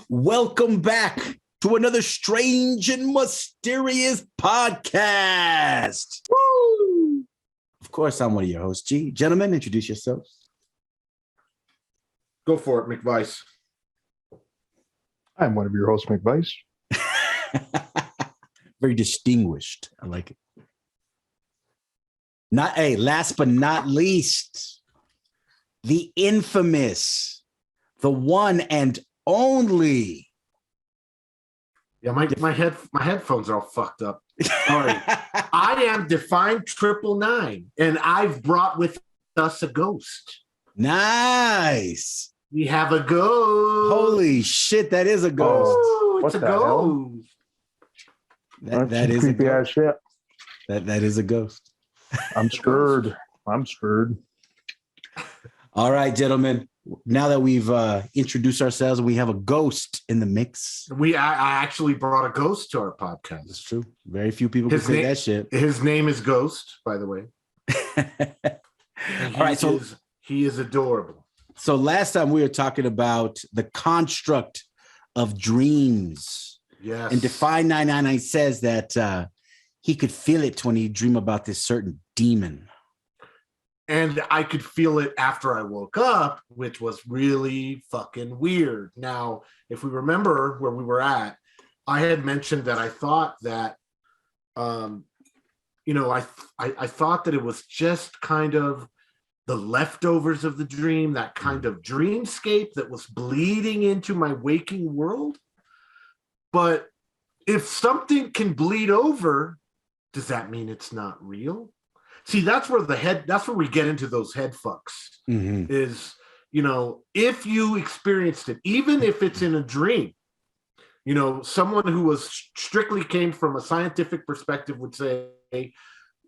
Welcome back to another strange and mysterious podcast. Woo! Of course, I'm one of your hosts, G. Gentlemen, introduce yourselves. Go for it, McVice. I'm one of your hosts, McVice. Very distinguished. I like it. Last but not least, the infamous, the one and only. Yeah, my headphones are all fucked up. Sorry. I am Defined 999, and I've brought with us a ghost. Nice. We have a ghost. Holy shit, that is a ghost. Oh, it's a hell? ghost. That is creepy ass shit. That is a ghost. I'm scared. All right, gentlemen. Now that we've introduced ourselves and we have a ghost in the mix. I actually brought a ghost to our podcast. That's true. Very few people can say that shit. His name is Ghost, by the way. All right, so he is adorable. So last time we were talking about the construct of dreams. Yes. And Define 999 says that he could feel it when he dream about this certain demon. And I could feel it after I woke up, which was really fucking weird. Now, if we remember where we were at, I had mentioned that I thought that, I thought that it was just kind of the leftovers of the dream, that kind of dreamscape that was bleeding into my waking world. But if something can bleed over, does that mean it's not real? See, that's where we get into those head fucks. Mm-hmm. Is, if you experienced it, even if it's in a dream, someone who was strictly came from a scientific perspective would say,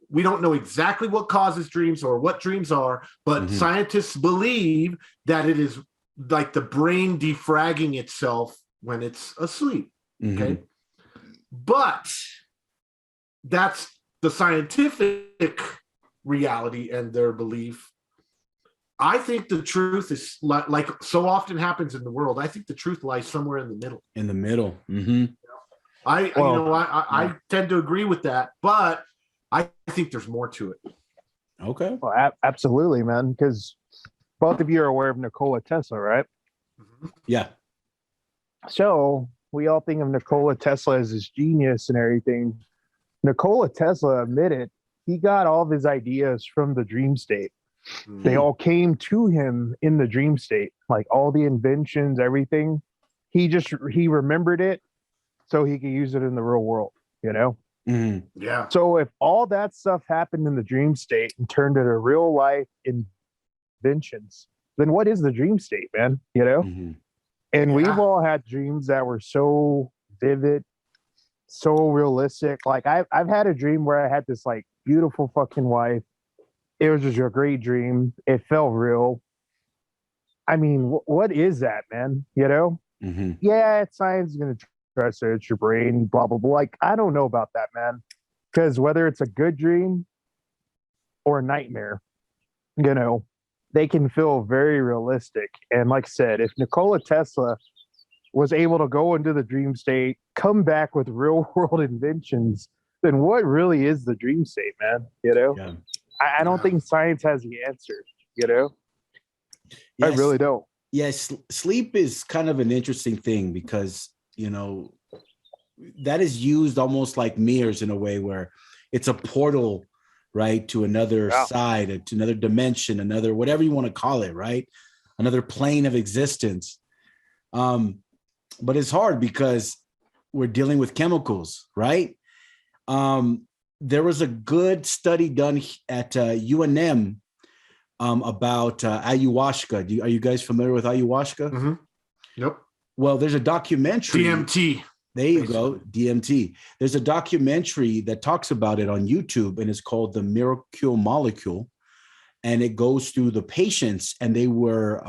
we don't know exactly what causes dreams or what dreams are, but scientists believe that it is like the brain defragging itself when it's asleep. Mm-hmm. Okay. But that's the scientific reality and their belief. I think the truth is like so often happens in the world. I think the truth lies somewhere in the middle. In the middle. Mm-hmm. I tend to agree with that, but I think there's more to it. Okay. Well, absolutely, man. Because both of you are aware of Nikola Tesla, right? Mm-hmm. Yeah. So we all think of Nikola Tesla as this genius and everything. Nikola Tesla admitted he got all of his ideas from the dream state. Mm-hmm. They all came to him in the dream state, like all the inventions, everything. He remembered it so he could use it in the real world, Mm-hmm. Yeah. So if all that stuff happened in the dream state and turned into real life inventions, then what is the dream state, man? Mm-hmm. And Yeah. we've all had dreams that were so vivid, so realistic. Like I've had a dream where I had this like beautiful fucking wife. It was just a great dream. It felt real. I mean, what is that, man? Mm-hmm. Yeah, science is going to try to search your brain, blah, blah, blah. Like, I don't know about that, man. Because whether it's a good dream or a nightmare, they can feel very realistic. And like I said, if Nikola Tesla was able to go into the dream state, come back with real world inventions, then what really is the dream state, man? Yeah. I don't think science has the answer, Yes. I really don't. Yes. Sleep is kind of an interesting thing because, that is used almost like mirrors in a way where it's a portal, right, to another side, to another dimension, another, whatever you want to call it, right? Another plane of existence. But it's hard because we're dealing with chemicals, right? There was a good study done at UNM about ayahuasca. Are you guys familiar with ayahuasca? Mm-hmm. Yep. Well, there's a documentary. DMT. There you go, DMT. There's a documentary that talks about it on YouTube, and it's called The Miracle Molecule. And it goes through the patients, and they were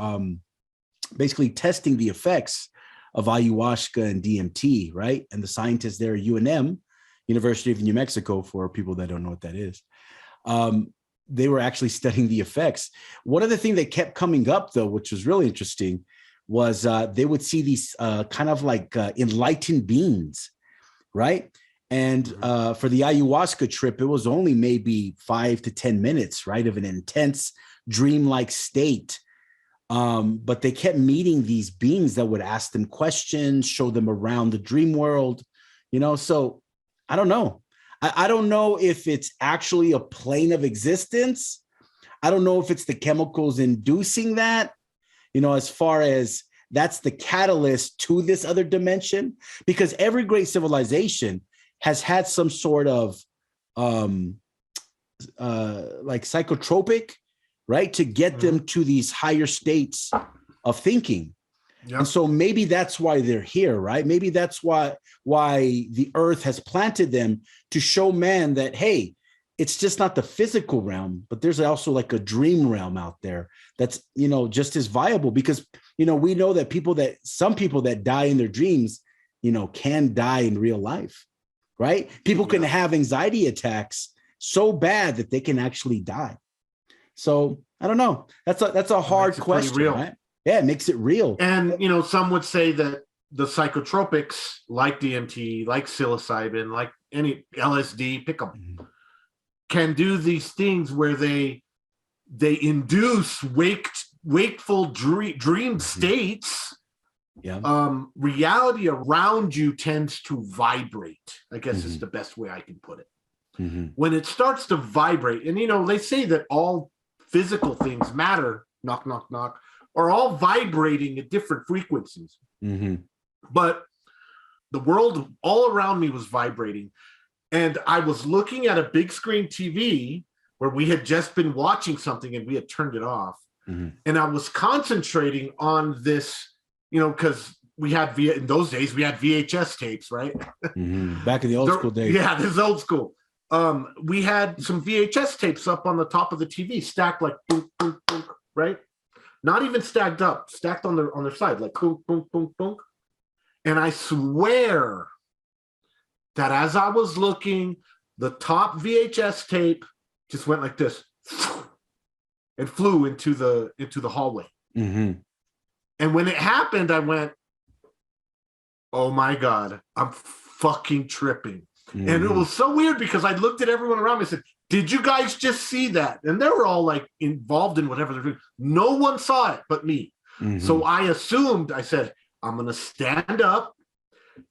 basically testing the effects of ayahuasca and DMT, right? And the scientists there at UNM, University of New Mexico, for people that don't know what that is, they were actually studying the effects. One of the things that kept coming up, though, which was really interesting, was they would see these kind of like enlightened beings, right? And for the ayahuasca trip, it was only maybe 5 to 10 minutes, right, of an intense dreamlike state. But they kept meeting these beings that would ask them questions, show them around the dream world, So I don't know. I don't know if it's actually a plane of existence. I don't know if it's the chemicals inducing that, as far as that's the catalyst to this other dimension, because every great civilization has had some sort of like psychotropic, right, to get them to these higher states of thinking. Yep. And so maybe that's why they're here, right? Maybe that's why the earth has planted them, to show man that, hey, it's just not the physical realm, but there's also like a dream realm out there that's, just as viable, because, we know that some people that die in their dreams, can die in real life, right? People can have anxiety attacks so bad that they can actually die. So I don't know. That's a hard question, right? Yeah, it makes it real. And, some would say that the psychotropics like DMT, like psilocybin, like any LSD, pick them, can do these things where they induce wakeful dream states. Yeah. Reality around you tends to vibrate, I guess is the best way I can put it. When it starts to vibrate, and they say that all physical things, matter, knock, knock, knock, are all vibrating at different frequencies. But the world all around me was vibrating. And I was looking at a big screen TV where we had just been watching something and we had turned it off. And I was concentrating on this, because we had in those days, we had VHS tapes, right? Back in the old school days. Yeah, this is old school. We had some VHS tapes up on the top of the TV, stacked like boom, boom, boom, right? Not even stacked up, stacked on their side, like boom, boom, boom, boom. And I swear that as I was looking, the top VHS tape just went like this and flew into the hallway. And when it happened, I went, oh my God, I'm fucking tripping. And it was so weird because I looked at everyone around me and said, did you guys just see that? And they were all like involved in whatever they're doing. No one saw it but me. So I said, I'm going to stand up.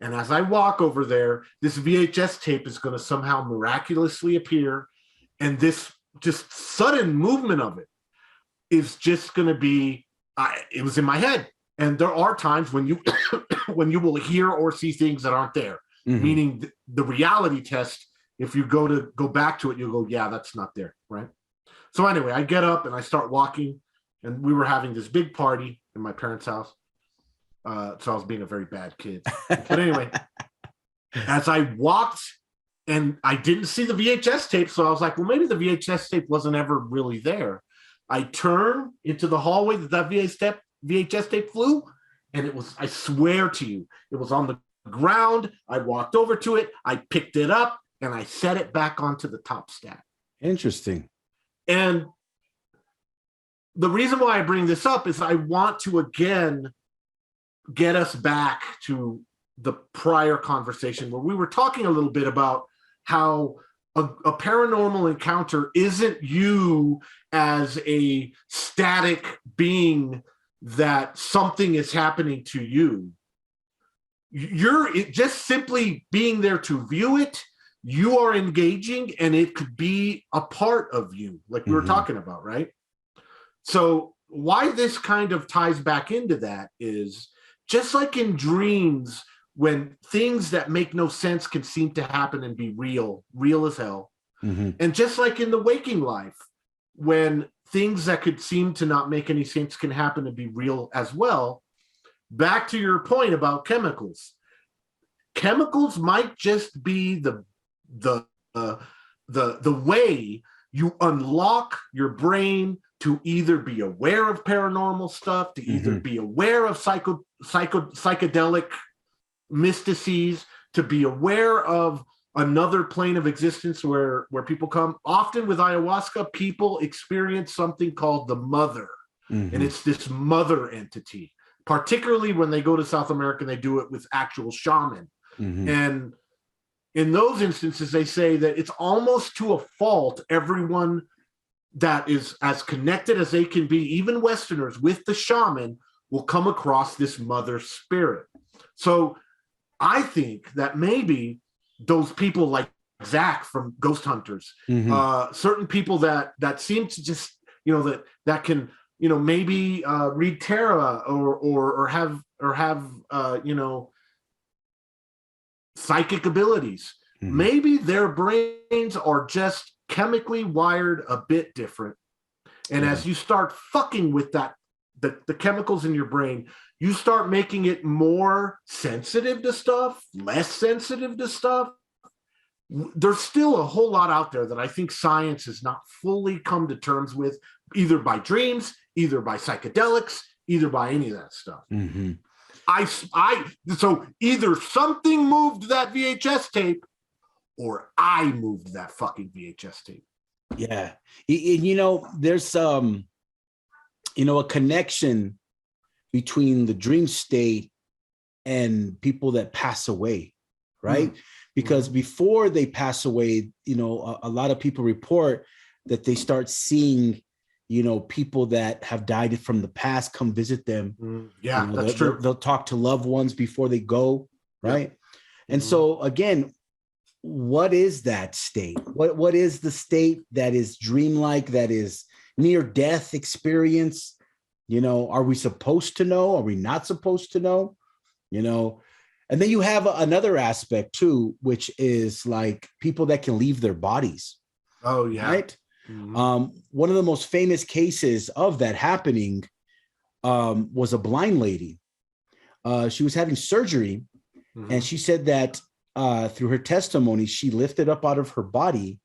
And as I walk over there, this VHS tape is going to somehow miraculously appear. And this just sudden movement of it is just going to be, it was in my head. And there are times when you when you will hear or see things that aren't there, meaning the reality test. If you go back to it, you'll go, yeah, that's not there, right? So anyway, I get up and I start walking, and we were having this big party in my parents' house. So I was being a very bad kid. But anyway, as I walked and I didn't see the VHS tape, so I was like, well, maybe the VHS tape wasn't ever really there. I turned into the hallway that VHS tape flew, and it was, I swear to you, it was on the ground. I walked over to it, I picked it up, and I set it back onto the top stack. Interesting. And the reason why I bring this up is I want to, again, get us back to the prior conversation where we were talking a little bit about how a paranormal encounter isn't you as a static being that something is happening to you. You're just simply being there to view it. You are engaging, and it could be a part of you, like we were talking about, right? So why this kind of ties back into that is just like in dreams, when things that make no sense can seem to happen and be real as hell. And just like in the waking life, when things that could seem to not make any sense can happen and be real as well. Back to your point about chemicals. Chemicals might just be the way you unlock your brain to either be aware of paranormal stuff, to either be aware of psychedelic mystices, to be aware of another plane of existence where people come. Often with ayahuasca, people experience something called the mother, and it's this mother entity. particularly when they go to South America and they do it with actual shaman. Mm-hmm. And in those instances, they say that it's almost to a fault everyone that is as connected as they can be, even Westerners, with the shaman will come across this mother spirit. So I think that maybe those people like Zach from Ghost Hunters, certain people that seem to just, that can, maybe read tarot or have psychic abilities. Mm-hmm. Maybe their brains are just chemically wired a bit different. And as you start fucking with that, the chemicals in your brain, you start making it more sensitive to stuff, less sensitive to stuff. There's still a whole lot out there that I think science has not fully come to terms with, either by dreams, either by psychedelics, either by any of that stuff. Mm-hmm. So either something moved that VHS tape or I moved that fucking VHS tape. Yeah. There's a connection between the dream state and people that pass away, right? Because before they pass away, a lot of people report that they start seeing, people that have died from the past come visit them. Yeah, that's true. They'll talk to loved ones before they go, right? Yeah. And so again, what is that state? What is the state that is dreamlike, that is near death experience? Are we supposed to know? Are we not supposed to know? And then you have another aspect too, which is like people that can leave their bodies. Oh yeah. Right. Mm-hmm. One of the most famous cases of that happening was a blind lady. She was having surgery, and she said that through her testimony, she lifted up out of her body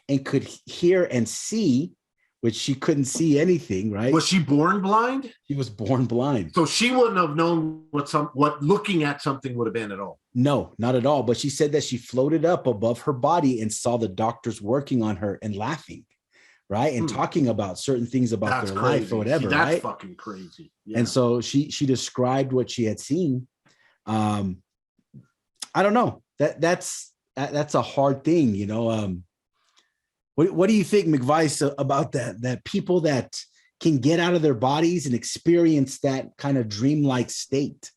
and could hear and see, which she couldn't see anything, right? Was she born blind? She was born blind. So she wouldn't have known what looking at something would have been at all. No, not at all. But she said that she floated up above her body and saw the doctors working on her and laughing, right? And talking about certain things about their life or whatever. See, that's right? Fucking crazy. Yeah. And so she described what she had seen. I don't know. That's a hard thing, What do you think, McVice, about that people that can get out of their bodies and experience that kind of dreamlike state?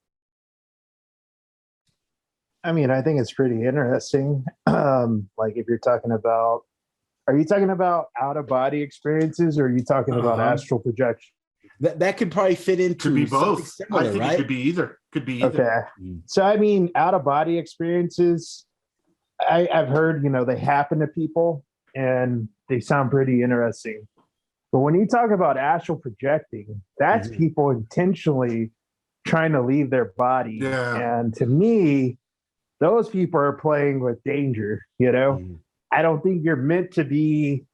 I mean, I think it's pretty interesting. Like if you're talking about, are you talking about out of body experiences, or are you talking about astral projection? That could probably fit into, could be both. Similar, I think right? It could be either. Okay. So I mean, out of body experiences, I've heard, they happen to people and they sound pretty interesting. But when you talk about astral projecting, that's people intentionally trying to leave their body. Yeah. And to me, those people are playing with danger, I don't think you're meant to be,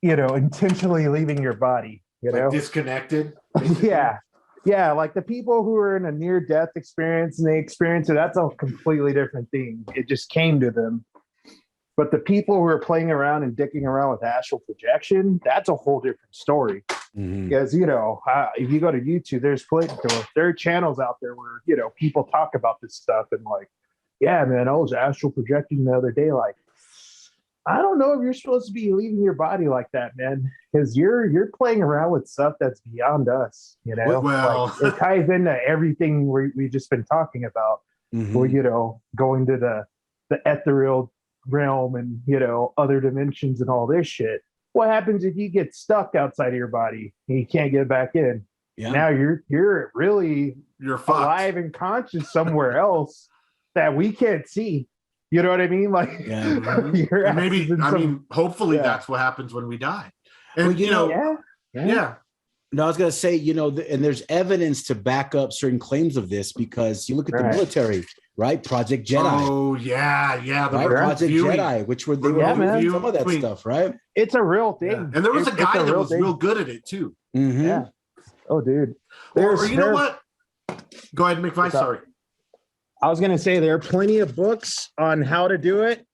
intentionally leaving your body, like disconnected. Yeah. Yeah. Like the people who are in a near-death experience and they experience it, that's a completely different thing. It just came to them. But the people who are playing around and dicking around with astral projection, that's a whole different story. Because, if you go to YouTube, there are channels out there where, people talk about this stuff and like, yeah, man, I was astral projecting the other day. Like, I don't know if you're supposed to be leaving your body like that, man, because you're playing around with stuff that's beyond us, Well, like, it ties into everything we've just been talking about. Well, going to the ethereal realm and other dimensions and all this shit. What happens if you get stuck outside of your body and you can't get back in? Yeah. Now you're fucked. alive and conscious somewhere else that we can't see. You know what I mean? Like, hopefully that's what happens when we die. And No, I was going to say, and there's evidence to back up certain claims of this, because you look at the military, right? Project Jedi. Oh, yeah. Right? Project Jedi, which were doing some of that stuff, right? It's a real thing. Yeah. And there was a guy that was real good at it, too. Mm-hmm. Yeah. Oh, dude. Or you know what? Go ahead, McVice. Sorry. I was going to say there are plenty of books on how to do it.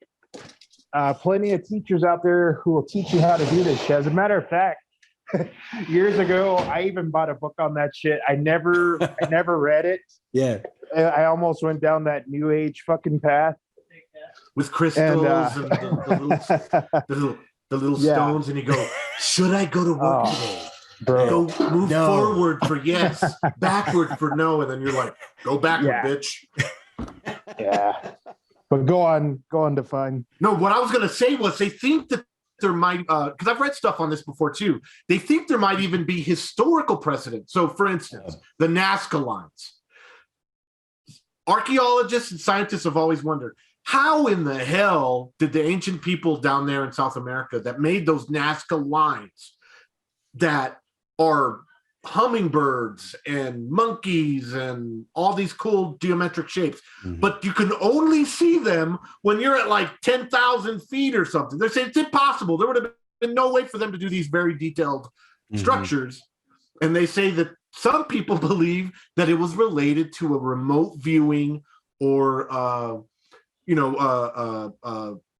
Plenty of teachers out there who will teach you how to do this. As a matter of fact, Years ago, I even bought a book on that shit. I never read it. Yeah. I almost went down that new age fucking path with crystals and the little Yeah. stones, and you go, should I go to work today? bro. Go move forward for yes, backward for no, and then you're like, go backward, bitch. Yeah. But go on, define. No, what I was gonna say was they think that there might, because I've read stuff on this before too. They think there might even be historical precedent. So, for instance, the Nazca lines. Archaeologists and scientists have always wondered, how in the hell did the ancient people down there in South America that made those Nazca lines that are hummingbirds and monkeys and all these cool geometric shapes, but you can only see them when you're at like 10,000 feet or something? They're saying it's impossible. There would have been no way for them to do these very detailed structures. And they say that some people believe that it was related to a remote viewing or,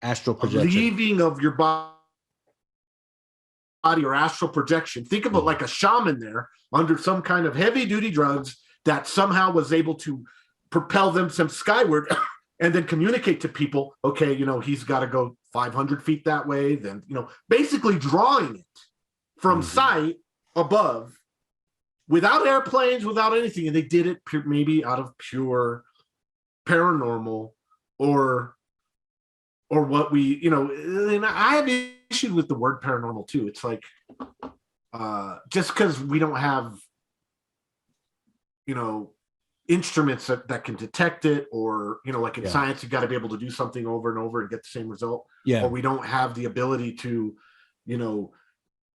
astral projection, leaving of your body or astral projection. Think of it like a shaman there under some kind of heavy duty drugs that somehow was able to propel them some skyward and then communicate to people, okay, he's got to go 500 feet that way. Then, basically drawing it from sight above without airplanes, without anything. And they did it maybe out of pure paranormal or what we, and I have issue with the word paranormal too. It's like, just because we don't have, instruments that can detect it, or, like in science, you got to be able to do something over and over and get the same result. Yeah. Or we don't have the ability to,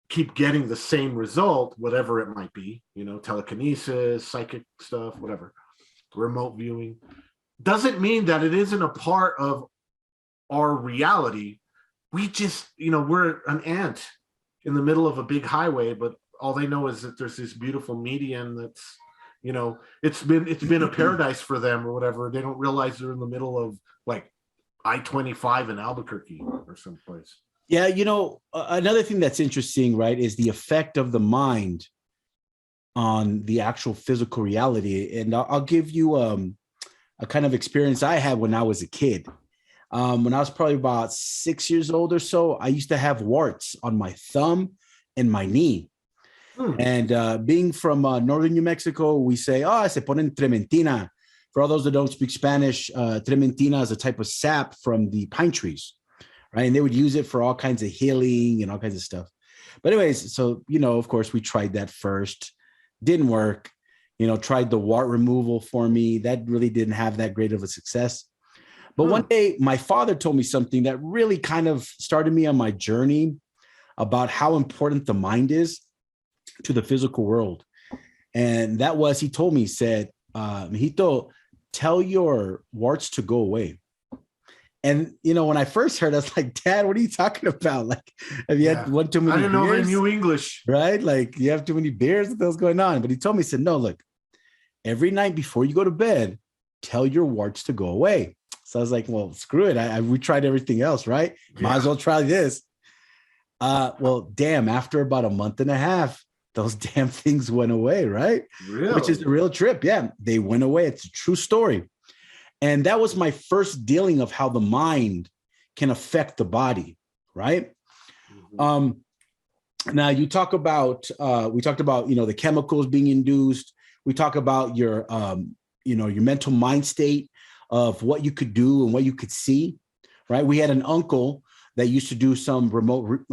keep getting the same result, whatever it might be, telekinesis, psychic stuff, whatever, remote viewing. Doesn't mean that it isn't a part of our reality. We just, we're an ant in the middle of a big highway, but all they know is that there's this beautiful median that's, it's been a paradise for them or whatever. They don't realize they're in the middle of like I-25 in Albuquerque or someplace. Yeah, another thing that's interesting, right, is the effect of the mind on the actual physical reality. And I'll give you a kind of experience I had when I was a kid. When I was probably about 6 years old or so, I used to have warts on my thumb and my knee. And being from northern New Mexico, we say, se ponen trementina. For all those that don't speak Spanish, trementina is a type of sap from the pine trees, right? And they would use it for all kinds of healing and all kinds of stuff. But anyways, so, of course, we tried that first. Didn't work. Tried the wart removal for me. That really didn't have that great of a success. But one day, my father told me something that really kind of started me on my journey about how important the mind is to the physical world. And that was, he told me, he said, Mijito, tell your warts to go away. And, when I first heard, I was like, Dad, what are you talking about? Like, have you had one too many beers? I didn't know they knew English. Right? Like, you have too many beers? What the hell's going on? But he told me, he said, no, look, every night before you go to bed, tell your warts to go away. So I was like, well, screw it. We tried everything else, right? Might as well try this. Well, damn, after about a month and a half, those damn things went away, right? Really? Which is a real trip. Yeah, they went away. It's a true story. And that was my first dealing of how the mind can affect the body, right? Now we talked about, the chemicals being induced. We talk about your mental mind state of what you could do and what you could see, right? We had an uncle that used to do some remote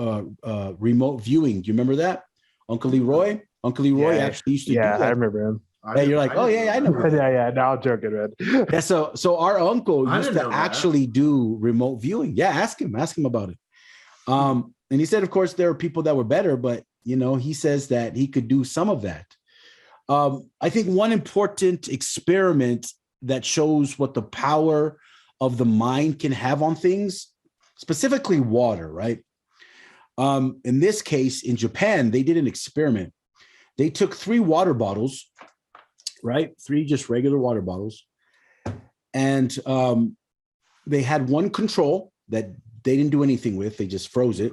viewing. Do you remember that? Uncle Leroy? Uncle Leroy actually used to do that. Yeah, I remember him. Yeah, you're like, I know. Yeah, no, I'm joking, man. Yeah, so our uncle used to actually do remote viewing. Yeah, ask him about it. And he said, of course, there are people that were better, but he says that he could do some of that. I think one important experiment that shows what the power of the mind can have on things, specifically water, right? In this case, in Japan, they did an experiment. They took 3 water bottles, right? 3 just regular water bottles. And they had one control that they didn't do anything with. They just froze it.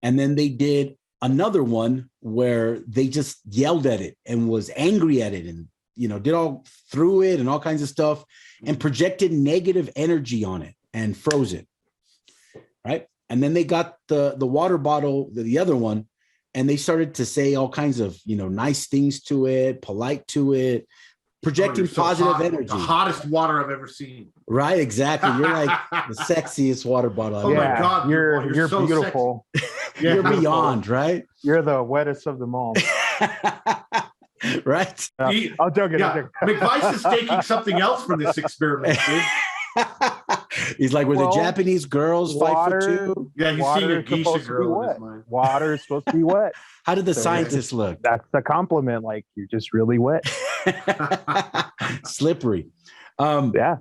And then they did another one where they just yelled at it and was angry at it and, did all through it and all kinds of stuff and projected negative energy on it and froze it. Right. And then they got the water bottle, the other one, and they started to say all kinds of, nice things to it, polite to it, projecting positive energy. The hottest water I've ever seen. Right, exactly. You're like the sexiest water bottle. Oh my God, you're so beautiful. You're beyond, right? You're the wettest of them all. Right? I'll joke it. McVice is taking something else from this experiment. He's like, were the Japanese girls 5'2"? Yeah, he's seeing a geisha girl in his mind. Water is supposed to be wet. How did the scientists look? That's the compliment. Like, you're just really wet. Slippery. Yeah.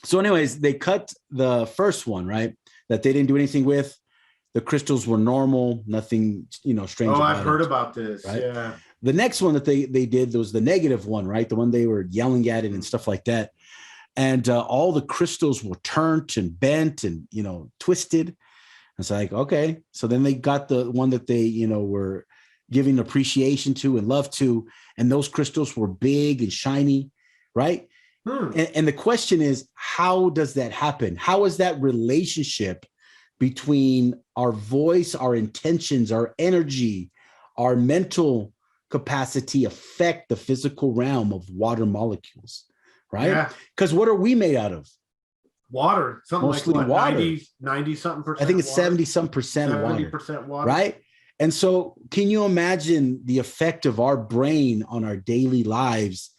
So anyways, they cut the first one, right? That they didn't do anything with. The crystals were normal, nothing, strange. Oh, I've heard about this. Right? Yeah. The next one that they did was the negative one, right? The one they were yelling at it and stuff like that. And all the crystals were turned and bent and, twisted. It's like, okay. So then they got the one that they, were giving appreciation to and love to. And those crystals were big and shiny, right? And the question is, how does that happen? How is that relationship between our voice, our intentions, our energy, our mental capacity affect the physical realm of water molecules, right? Because what are we made out of? Water, something mostly like water. 90 something percent. I think it's water. 70 some percent 70% water, right? And so can you imagine the effect of our brain on our daily lives,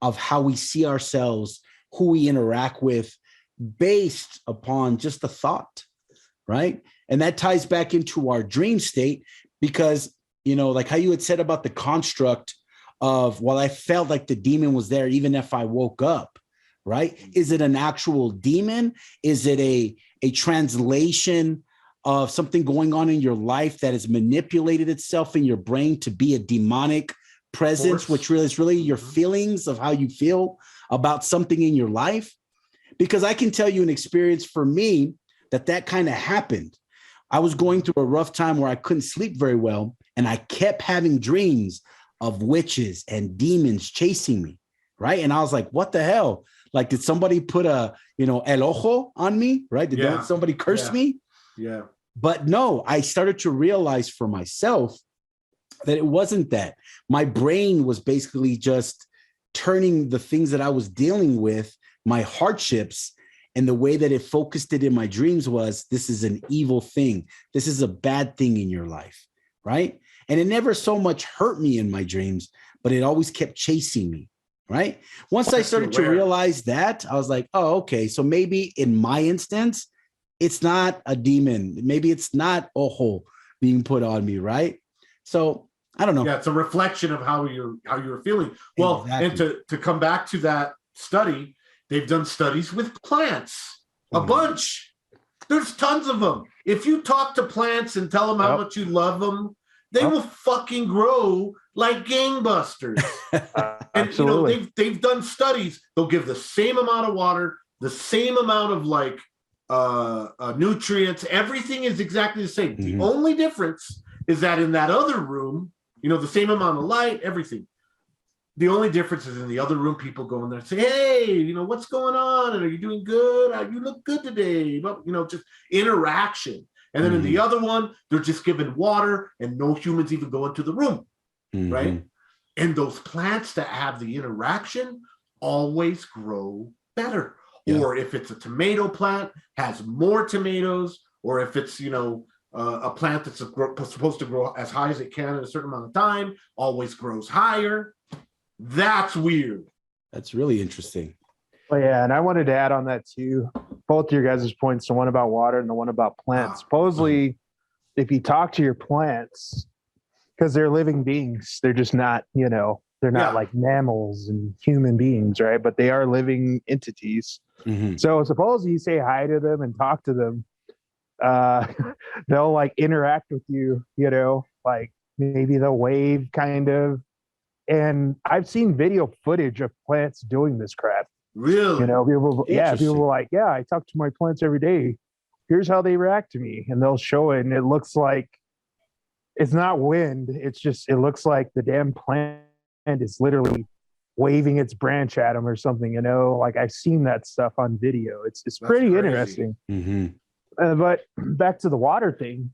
of how we see ourselves, who we interact with, based upon just the thought, right? And that ties back into our dream state, because, like how you had said about the construct of, well, I felt like the demon was there even if I woke up, right? Is it an actual demon? Is it a translation of something going on in your life that has manipulated itself in your brain to be a demonic presence, which really is really your feelings of how you feel about something in your life? Because I can tell you an experience for me that kind of happened. I was going through a rough time where I couldn't sleep very well, and I kept having dreams of witches and demons chasing me, right? And I was like, what the hell? Like, did somebody put a, el ojo on me, right? Did somebody curse me? Yeah. But no, I started to realize for myself that it wasn't that. My brain was basically just turning the things that I was dealing with, my hardships, and the way that it focused it in my dreams was, this is an evil thing. This is a bad thing in your life, right? And it never so much hurt me in my dreams, but it always kept chasing me, right? Once I started to realize that, I was like, oh, okay. So maybe in my instance, it's not a demon. Maybe it's not ojo being put on me, right? So I don't know. Yeah, it's a reflection of how you're feeling. Well, exactly. And to come back to that study, they've done studies with plants, a bunch. There's tons of them. If you talk to plants and tell them how much you love them, they will fucking grow like gangbusters. And absolutely. They've done studies. They'll give the same amount of water, the same amount of nutrients. Everything is exactly the same. The only difference is that in that other room, the same amount of light, everything. The only difference is in the other room, people go in there and say, hey, what's going on? And are you doing good? You look good today. But, just interaction. And then in the other one, they're just given water and no humans even go into the room, right? And those plants that have the interaction always grow better. Yeah. Or if it's a tomato plant, has more tomatoes, or if it's, a plant that's supposed to grow as high as it can in a certain amount of time, always grows higher. That's weird. That's really interesting. Well, yeah, and I wanted to add on that too. Both your guys' points, the one about water and the one about plants. Supposedly, if you talk to your plants, because they're living beings, they're just not, they're not like mammals and human beings, right? But they are living entities. So suppose you say hi to them and talk to them, they'll like interact with you, like maybe they'll wave kind of. And I've seen video footage of plants doing this crap. Really? People were like, yeah, I talk to my plants every day. Here's how they react to me. And they'll show it. And it looks like it's not wind. It's just, it looks like the damn plant is literally waving its branch at them or something, you know? Like I've seen that stuff on video. It's That's pretty crazy. interesting. Mm-hmm. But back to the water thing.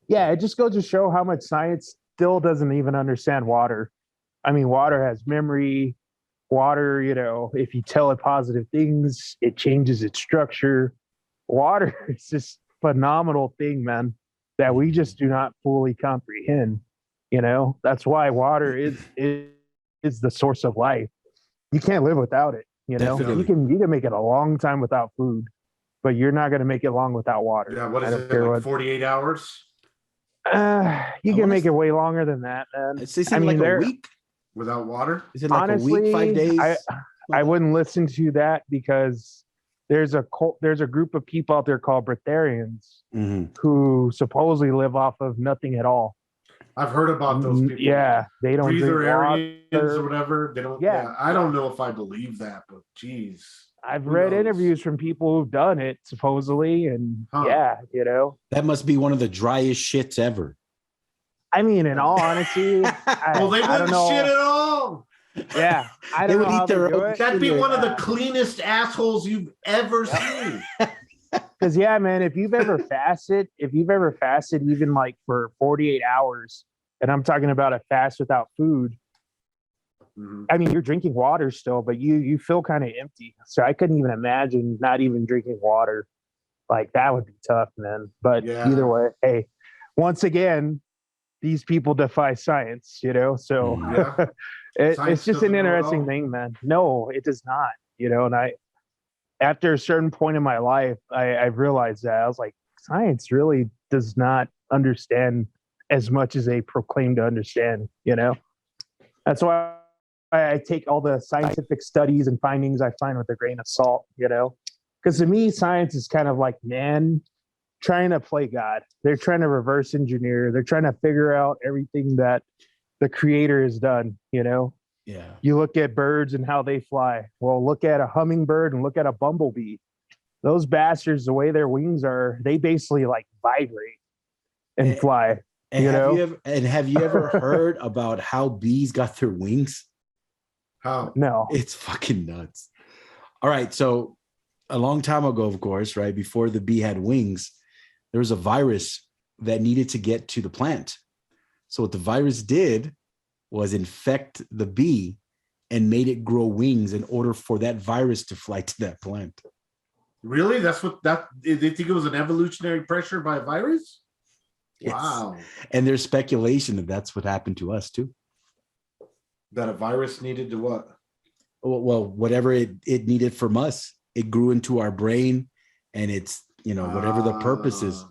Yeah, it just goes to show how much science still doesn't even understand water. I mean, water has memory. Water, you know, if you tell it positive things, it changes its structure. Water is this phenomenal thing, man, that we just do not fully comprehend. You know, that's why water is the source of life. You can't live without it. You know, Definitely. you can make it a long time without food, but you're not going to make it long without water. Yeah, what I is don't it, care like what. 48 hours? You I can wanna make s- it way longer than that, man. Is it I mean, like a there. week? Without water? Is it like Honestly, a week, 5 days? I wouldn't listen to that because there's a group of people out there called breatharians Mhm. who supposedly live off of nothing at all. I've heard about those people. Yeah, they don't drink Breatharians or water. whatever. They don't. Yeah. Yeah, I don't know if I believe that, but geez. I've Who read knows? interviews from people who've done it supposedly, and Huh. yeah, you know. That must be one of the driest shits ever. I mean, in all honesty, Well, they I don't wouldn't know. shit at all. Yeah, I They don't would know how eat their they do own- it. That'd be one of the Yeah. cleanest assholes you've ever seen. Because yeah, man, if you've ever fasted even like for 48 hours, and I'm talking about a fast without food, Mhm. I mean, you're drinking water still, but you feel kind of empty. So I couldn't even imagine not even drinking water. Like that would be tough, man. But Yeah. either way, hey, once again, these people defy science, you know. So Yeah. it's Science just doesn't an know it interesting all. thing, man. No, it does not, you know. And after a certain point in my life, I realized that I was like, science really does not understand as much as they proclaim to understand, you know. That's why I take all the scientific studies and findings I find with a grain of salt, you know, because to me, science is kind of like man trying to play God. They're trying to reverse engineer. They're trying to figure out everything that the creator has done, you know. Yeah. You look at birds and how they fly. Well, look at a hummingbird and look at a bumblebee. Those bastards, the way their wings are, they basically like vibrate and fly. And You have know? have you ever heard about how bees got their wings? How? No. It's fucking nuts. All right, so a long time ago, of course, right before the bee had wings, there was a virus that needed to get to the plant. So what the virus did was infect the bee and made it grow wings in order for that virus to fly to that plant. Really? That's what that they think it was an evolutionary pressure by a virus? Yes. Wow. And there's speculation that that's what happened to us too. That a virus needed to what? Well, whatever it needed from us, it grew into our brain, and it's, you know, whatever the purpose is.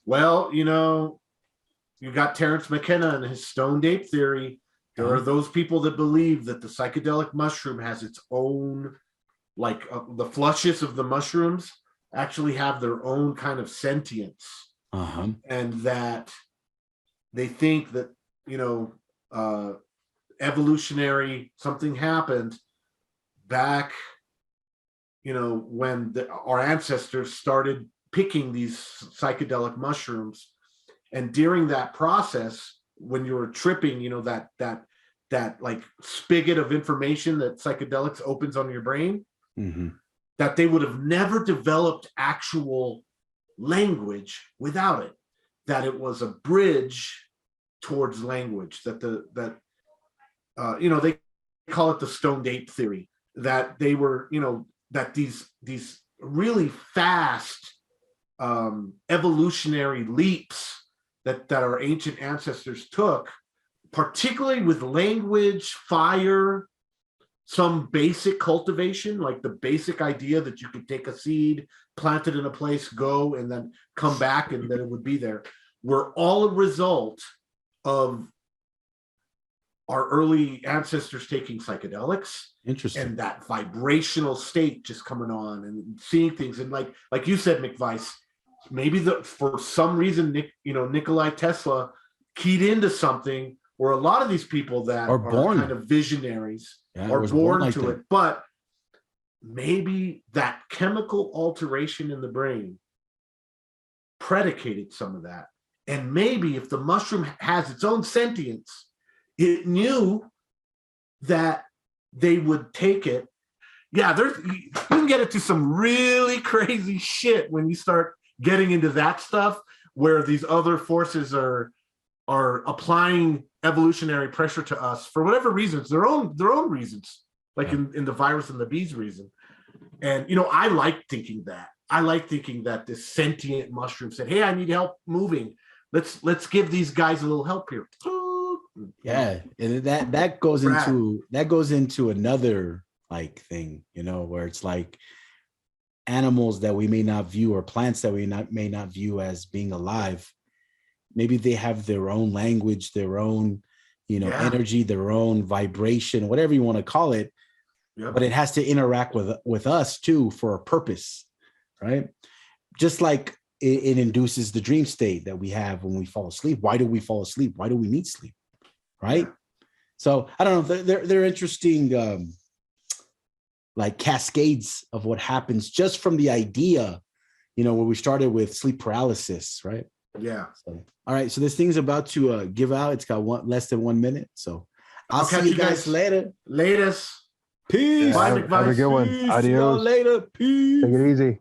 Well, you know, you got Terence McKenna and his stoned ape theory. There are those people that believe that the psychedelic mushroom has its own, like the flushes of the mushrooms actually have their own kind of sentience. Uh-huh. And that they think that, you know, evolutionary something happened back, you know, when our ancestors started picking these psychedelic mushrooms, and during that process, when you were tripping, you know, that like spigot of information that psychedelics opens on your brain, Mm-hmm. that they would have never developed actual language without it, that it was a bridge towards language, that you know, they call it the stoned ape theory, that they were, you know, that these really fast evolutionary leaps that our ancient ancestors took, particularly with language, fire, some basic cultivation, like the basic idea that you could take a seed, plant it in a place, go, and then come back, and then it would be there, were all a result of our early ancestors taking psychedelics. Interesting. And that vibrational state just coming on and seeing things. And like you said, McVice, maybe for some reason, Nikolai Tesla keyed into something, or a lot of these people that are kind of visionaries are born like to it. But maybe that chemical alteration in the brain predicated some of that. And maybe if the mushroom has its own sentience, it knew that they would take it. Yeah, you can get into some really crazy shit when you start getting into that stuff, where these other forces are applying evolutionary pressure to us for whatever reasons, their own reasons, like in the virus and the bees reason. And I like thinking that this sentient mushroom said, "Hey, I need help moving. Let's give these guys a little help here." Yeah, and that goes into another like thing, where it's like animals that we may not view, or plants that we may not view as being alive. Maybe they have their own language, their own, energy, their own vibration, whatever you want to call it. Yep. But it has to interact with us too for a purpose, right? Just like it induces the dream state that we have when we fall asleep. Why do we fall asleep? Why do we need sleep? Right? Yeah. So I don't know. They're interesting, like cascades of what happens just from the idea, where we started with sleep paralysis, right? Yeah. So, all right. So this thing's about to give out. It's got less than 1 minute. So I'll see you guys later. Latest. Peace. Yeah, have a good one. Peace. Adios. See y'all later. Peace. Take it easy.